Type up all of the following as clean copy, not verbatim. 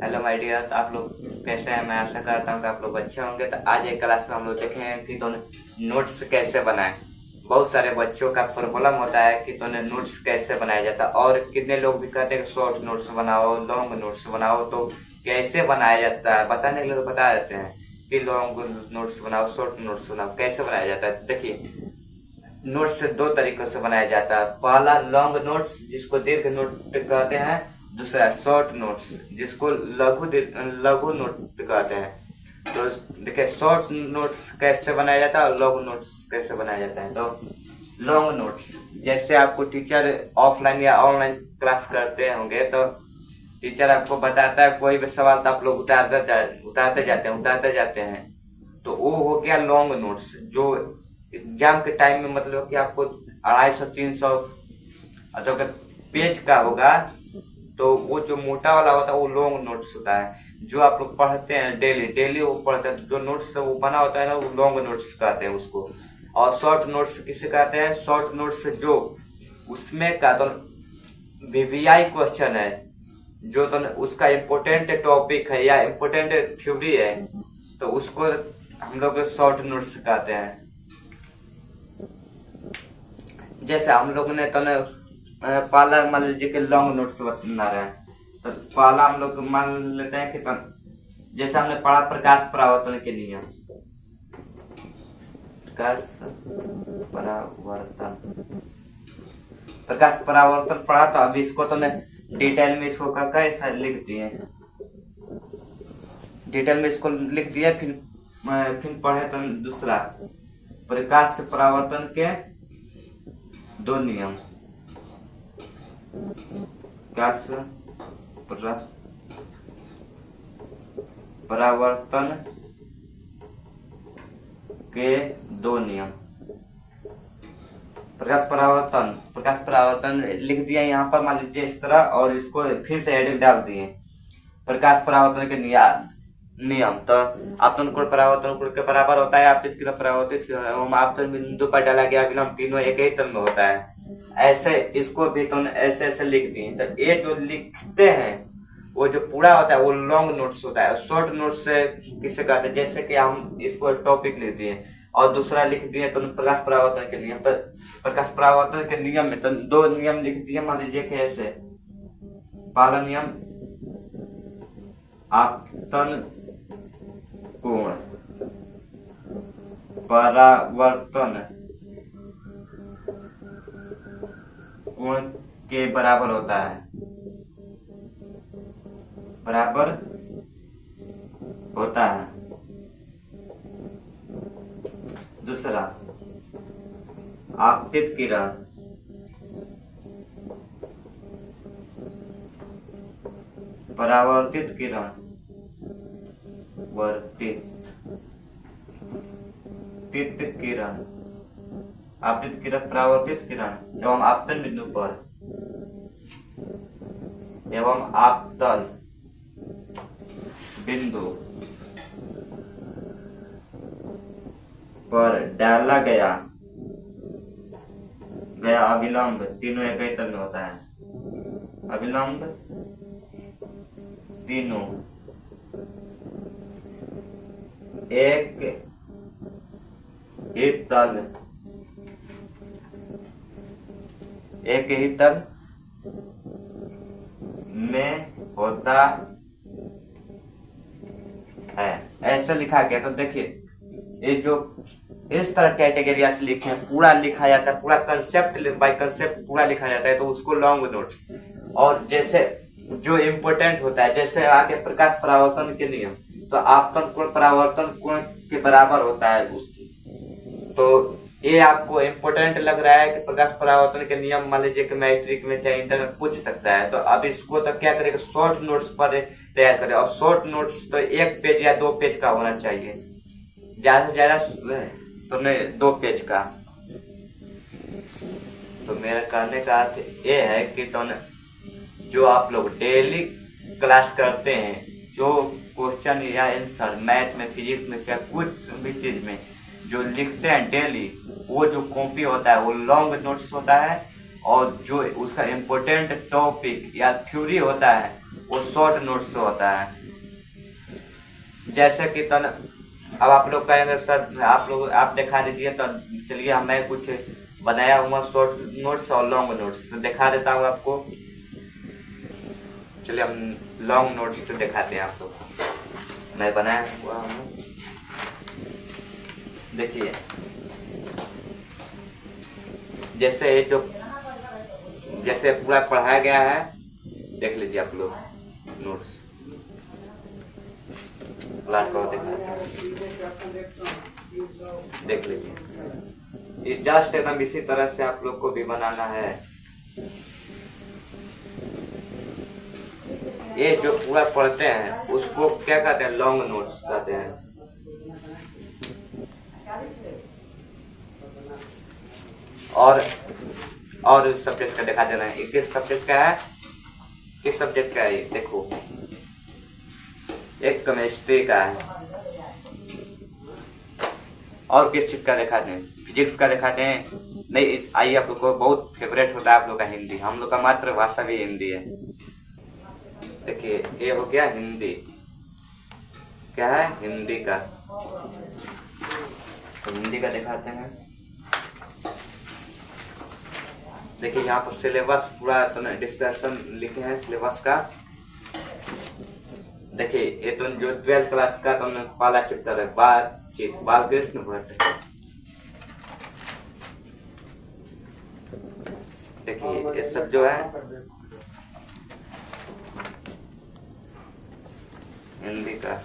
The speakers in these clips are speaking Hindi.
हेलो माय डियर, तो आप लोग कैसे हैं। मैं आशा करता हूँ कि आप लोग अच्छे होंगे। तो आज एक क्लास में हम लोग देखेंगे कि नोट्स कैसे बनाएं। बहुत सारे बच्चों का प्रॉब्लम होता है कि नोट्स कैसे बनाया जाता है, और कितने लोग भी कहते हैं कि शॉर्ट नोट्स बनाओ, लॉन्ग नोट्स बनाओ। तो कैसे बनाया जाता है बताने के लिए तो बता देते हैं कि लॉन्ग नोट्स बनाओ, शॉर्ट नोट्स बनाओ। कैसे बनाया जाता है देखिए। नोट्स दो तरीकों से बनाया जाता है। पहला लॉन्ग नोट्स जिसको दीर्घ नोट कहते हैं, दूसरा शॉर्ट नोट्स जिसको लघु नोट कहते हैं। तो देखिए शॉर्ट नोट्स कैसे बनाया जाता है और लॉन्ग नोट्स कैसे बनाया जाता है। तो लॉन्ग नोट्स जैसे आपको टीचर ऑफलाइन या ऑनलाइन क्लास करते होंगे तो टीचर आपको बताता है कोई भी सवाल, तो आप लोग उतारते जाते हैं। तो वो हो गया लॉन्ग नोट्स, जो एग्जाम के टाइम में मतलब कि आपको 250-300 अगर पेज का होगा तो वो जो मोटा वाला होता है वो लॉन्ग नोट्स होता है। जो आप लोग पढ़ते हैं डेली डेली वो पढ़ते हैं, जो नोट्स वो बना होता है ना, वो लॉन्ग नोट्स कहते हैं उसको। और शॉर्ट नोट्स किसे कहते हैं? शॉर्ट नोट्स जो उसमें का तो वीवीआई क्वेश्चन है, जो तो उसका इम्पोर्टेंट टॉपिक है या इम्पोर्टेंट थ्योरी है, तो उसको हम लोग शॉर्ट नोट्स कहते हैं। जैसे हम लोग ने पहला मान लीजिए कि लॉन्ग नोट्स बना रहे हैं, तो पहला हम लोग मान लेते हैं कि जैसे हमने पढ़ा प्रकाश परावर्तन के लिए, प्रकाश परावर्तन पढ़ा। तो अब इसको तो डिटेल में इसको कैसे लिख दिए, डिटेल में इसको लिख दिया। फिर पढ़े तो दूसरा प्रकाश परावर्तन के दो नियम। प्रकाश परावर्तन के दो नियम। प्रकाश परावर्तन लिख दिया यहाँ पर मान लीजिए इस तरह, और इसको फिर से हेडिंग डाल दिए प्रकाश परावर्तन के नियम। तो आपतन कोण परावर्तन कोण के बराबर होता है, आपतित किरण परावर्तित एवं आपतन बिंदु पर डाला गया विलंब तीनों एक ही तल में होता है। ऐसे इसको भी तो ऐसे ऐसे लिख दिए। तो ये जो लिखते हैं वो जो पूरा होता है वो लॉन्ग नोट्स होता है। शॉर्ट नोट्स से किसे कहते हैं? जैसे कि हम इसको टॉपिक लिख दिए और दूसरा लिख दिए तो प्रकाश परावर्तन के नियम। तो प्रकाश परावर्तन के नियम में तो दो नियम लिख दिए। मान लीजिए कि ऐसे पहला नियम आपतन कोण परावर्तन कोण के बराबर होता है, दूसरा आपतित किरण परावर्तित किरण आपतित किरण परावर्तित किरण एवं आपतन बिंदु पर आपतन बिंदु पर डाला गया अविलंब तीनों एक ही तल में होता है। अविलंब तीनों एक ही तल में होता है, ऐसा लिखा गया। तो देखिए ये जो इस तरह कैटेगरी से लिखे पूरा लिखा जाता है, पूरा कंसेप्ट बाय कंसेप्ट पूरा लिखा जाता है, तो उसको लॉन्ग नोट्स। और जैसे जो इम्पोर्टेंट होता है, जैसे आगे प्रकाश परावर्तन के नियम, तो आपतन कोण परावर्तन कोण के बराबर होता है उसकी। तो ये आपको इम्पोर्टेंट लग रहा है कि प्रकाश परावर्तन के नियम मान लीजिए कि मैट्रिक में चाहे इंटर में पूछ सकता है। तो अब इसको तो क्या करेगा, शॉर्ट नोट्स पर तैयार करें। और शॉर्ट नोट्स तो 1 पेज या 2 पेज का होना चाहिए, ज्यादा से ज्यादा तो नहीं 2 पेज का। तो मेरा कहने का अर्थ ये है कि जो आप लोग डेली क्लास करते हैं, जो क्वेश्चन या आंसर मैथ में, फिजिक्स में, क्या कुछ भी चीज में जो लिखते हैं डेली, वो जो कॉपी होता है वो लॉन्ग नोट्स होता है। और जो उसका इम्पोर्टेंट टॉपिक या थ्योरी होता है वो शॉर्ट नोट्स होता है। जैसे कि तन अब आप लोग कहेंगे सर आप दिखा दीजिए, तो चलिए मैं कुछ बनाया हुआ शॉर्ट नोट्स और लॉन्ग नोट्स तो दिखा देता हूँ आपको। चलिए हम लॉन्ग नोट्स से दिखाते हैं आप लोग को। मैं बनाया हुआ हूँ, देखिए जैसे पूरा पढ़ाया गया है, देख लीजिए आप लोग नोट्स प्लाट को देख लीजिए। ये जस्ट एकदम इसी तरह से आप लोग को भी बनाना है। ये जो पूरा पढ़ते हैं उसको क्या कहते हैं, लॉन्ग नोट्स कहते हैं। और सब्जेक्ट का दिखा देना है, किस सब्जेक्ट का है, किस सब्जेक्ट का है ये देखो। एक केमिस्ट्री का है, और किस चीज का दिखाते हैं, फिजिक्स का दिखाते हैं। नहीं आइए, आप लोग को बहुत फेवरेट होता है आप लोग का हिंदी, हम लोग का मातृभाषा भी हिंदी है। देखिए ये हो गया हिंदी, क्या है हिंदी का, तो हिंदी का दिखाते हैं। देखिए यहाँ पर सिलेबस पूरा तो डिस्कशन लिखे हैं सिलेबस का। देखिए ये तो जो 12th क्लास का तो पहला चैप्टर है बातचीत, बालकृष्ण भट्ट। देखिए ये सब जो है हिंदी का।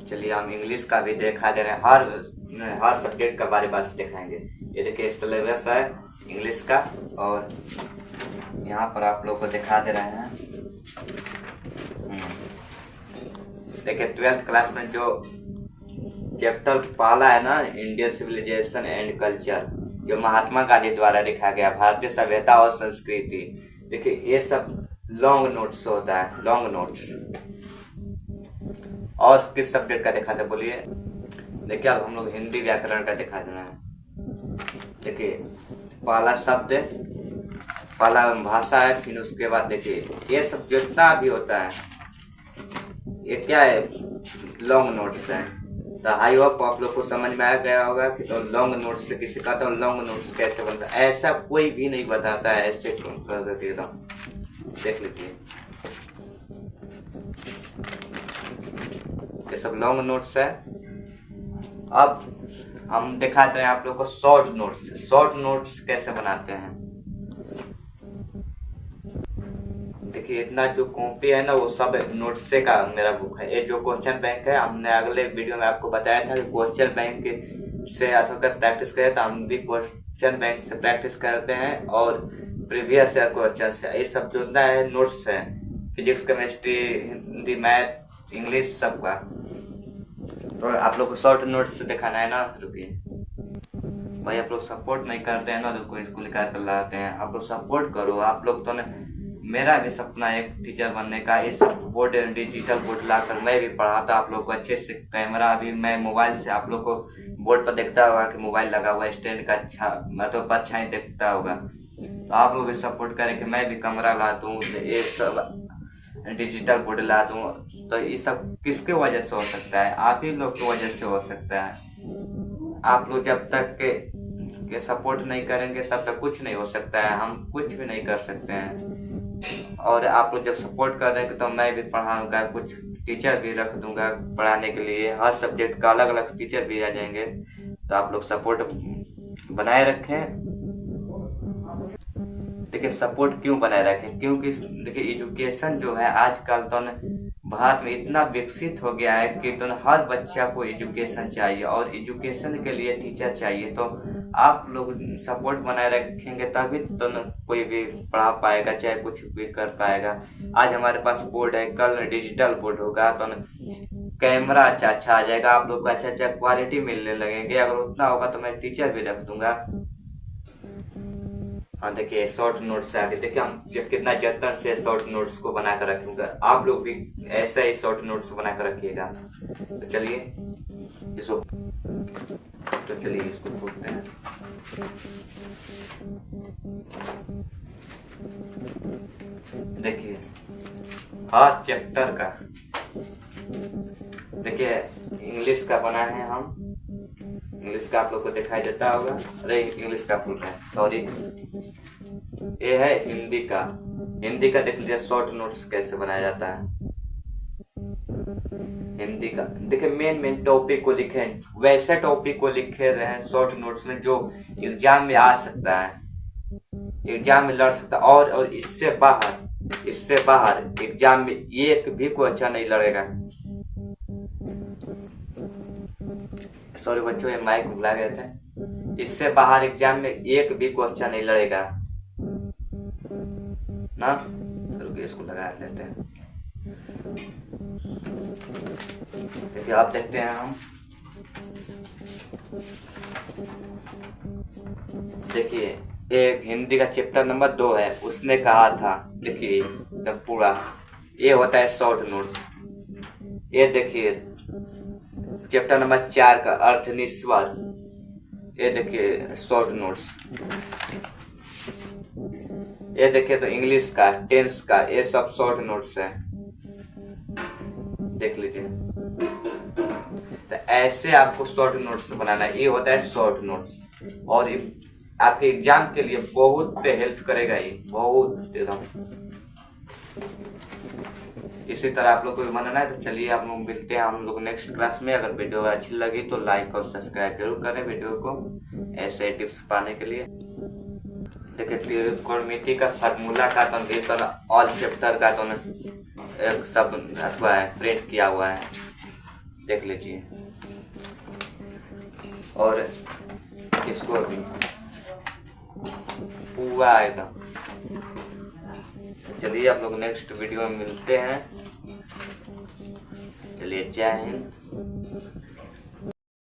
चलिए हम इंग्लिश का भी दिखा दे रहे हैं, हर सब्जेक्ट का बारे बारे से दिखाएंगे। ये देखिए सिलेबस है इंग्लिश का, और यहाँ पर आप लोग को दिखा दे रहे हैं। देखिए 12th क्लास में जो चैप्टर पहला है ना, इंडियन सिविलाइजेशन एंड कल्चर, जो महात्मा गांधी द्वारा लिखा गया, भारतीय सभ्यता और संस्कृति। देखिए ये सब लॉन्ग नोट्स होता है, लॉन्ग नोट्स। और किस सब्जेक्ट का दिखाते बोलिए। देखिए अब हम लोग हिंदी व्याकरण का दिखा देना है। देखिए पहला शब्द, पहला भाषा है, फिर उसके बाद देखिए ये सब जितना भी होता है ये क्या है, लॉन्ग नोट्स है। तो आई होप आप लोग को समझ में आ गया होगा कि तो लॉन्ग नोट्स से किसी का तो लॉन्ग नोट्स कैसे बनता है। ऐसा कोई भी नहीं बताता है, ऐसे देख लीजिए ये सब लॉन्ग नोट्स है। अब हम दिखाते हैं आप लोग को शॉर्ट नोट्स। शॉर्ट नोट्स कैसे बनाते हैं, देखिए इतना जो कॉपी है ना वो सब नोट्स से का मेरा बुक है। ये जो क्वेश्चन बैंक है, हमने अगले वीडियो में आपको बताया था कि क्वेश्चन बैंक से अथवा प्रैक्टिस करें, तो हम भी क्वेश्चन बैंक से प्रैक्टिस करते हैं और प्रीवियस ईयर क्वेश्चन से। ये सब जो है नोट्स है, physics chemistry Hindi math English सबका। तो आप लोग को शॉर्ट नोट्स दिखाना है ना, रुकिए भाई आप लोग सपोर्ट नहीं करते हैं ना, तो कोई स्कूल निकाल कर लाते हैं। आप लोग सपोर्ट करो, आप लोग तो मेरा भी सपना है एक टीचर बनने का। इस बोर्ड डिजिटल बोर्ड लाकर मैं भी पढ़ाता आप लोग को अच्छे से। कैमरा भी मैं मोबाइल से, आप लोग को बोर्ड पर देखता होगा कि मोबाइल लगा हुआ है, स्टैंड का अच्छा मतलब अच्छा ही देखता होगा। तो आप लोग भी सपोर्ट करें कि मैं भी कैमरा ला दूँ, ये सब डिजिटल बोर्ड ला दूँ। तो ये सब किसके वजह से हो सकता है, आप ही लोग की वजह से हो सकता है। आप लोग जब तक के सपोर्ट नहीं करेंगे तब तक कुछ नहीं हो सकता है, हम कुछ भी नहीं कर सकते हैं। और आप लोग जब सपोर्ट कर देंगे तो मैं भी पढ़ाऊंगा, कुछ टीचर भी रख दूंगा पढ़ाने के लिए, हर सब्जेक्ट का अलग अलग टीचर भी आ जाएंगे। तो आप लोग सपोर्ट बनाए रखें। देखिए सपोर्ट क्यों बनाए रखें, क्योंकि देखिए एजुकेशन जो है आजकल तो भारत में इतना विकसित हो गया है कि तो हर बच्चा को एजुकेशन चाहिए, और एजुकेशन के लिए टीचर चाहिए। तो आप लोग सपोर्ट बनाए रखेंगे तभी तो कोई भी पढ़ा पाएगा, चाहे कुछ भी कर पाएगा। आज हमारे पास बोर्ड है, कल डिजिटल बोर्ड होगा तो कैमरा अच्छा आ जाएगा, आप लोग को अच्छा क्वालिटी मिलने लगेंगे। अगर उतना होगा तो मैं टीचर भी रख दूंगा। हाँ देखिए शॉर्ट नोट्स से आगे देखिए हम कितना जतन से शॉर्ट नोट्स को बना कर रखूंगा, आप लोग भी ऐसा ही शॉर्ट नोट्स बना कर रखिएगा। तो चलिए इसको खोलते हैं। देखिए हर चैप्टर का, देखिए इंग्लिश का बना है, हम इंग्लिश का आप लोग को दिखाई देता होगा, अरे इंग्लिश का फुल है, सॉरी, ये है हिंदी का। हिंदी का देख लीजिए शॉर्ट नोट्स कैसे बनाया जाता है। हिंदी का देखिए मेन टॉपिक को लिखे हैं, वैसे टॉपिक को लिखे रहे हैं शॉर्ट नोट्स में जो एग्जाम में आ सकता है, एग्जाम में लड़ सकता है, और इससे बाहर एग्जाम में एक भी क्वेश्चन नहीं लड़ेगा। सॉरी बच्चों, ये माइक भुला गए थे। इससे बाहर एग्जाम में एक भी क्वेश्चन नहीं लड़ेगा ना। रुकिए इसको लगा लेते हैं। देखिए आप देखते हैं, हम देखिए एक हिंदी का चैप्टर नंबर 2 है, उसने कहा था, देखिए एकदम पूरा ये होता है शॉर्ट नोट। ये देखिए चैप्टर नंबर 4 का अर्थनिस्वार, ये देखिए शॉर्ट नोट्स। ये देखिए तो इंग्लिश का, टेंस का, ये सब शॉर्ट नोट्स है, देख लीजिए। तो ऐसे आपको शॉर्ट नोट्स बनाना है, ये होता है शॉर्ट नोट्स, और आपके एग्जाम के लिए बहुत हेल्प करेगा ये, बहुत एकदम। इसी तरह आप लोग को भी बनाना है। तो चलिए आप लोग मिलते हैं हम लोग नेक्स्ट क्लास में। अगर वीडियो अच्छी लगी तो लाइक और सब्सक्राइब जरूर करें वीडियो को, ऐसे टिप्स पाने के लिए। देखिए त्रिकोणमिति का फार्मूला का तो ऑल चैप्टर का तो एक सब अथवा है, प्रिंट किया हुआ है, देख लीजिए। और इसको पूरा एकदम। चलिए आप लोग नेक्स्ट वीडियो में मिलते हैं। चलिए जय हिंद।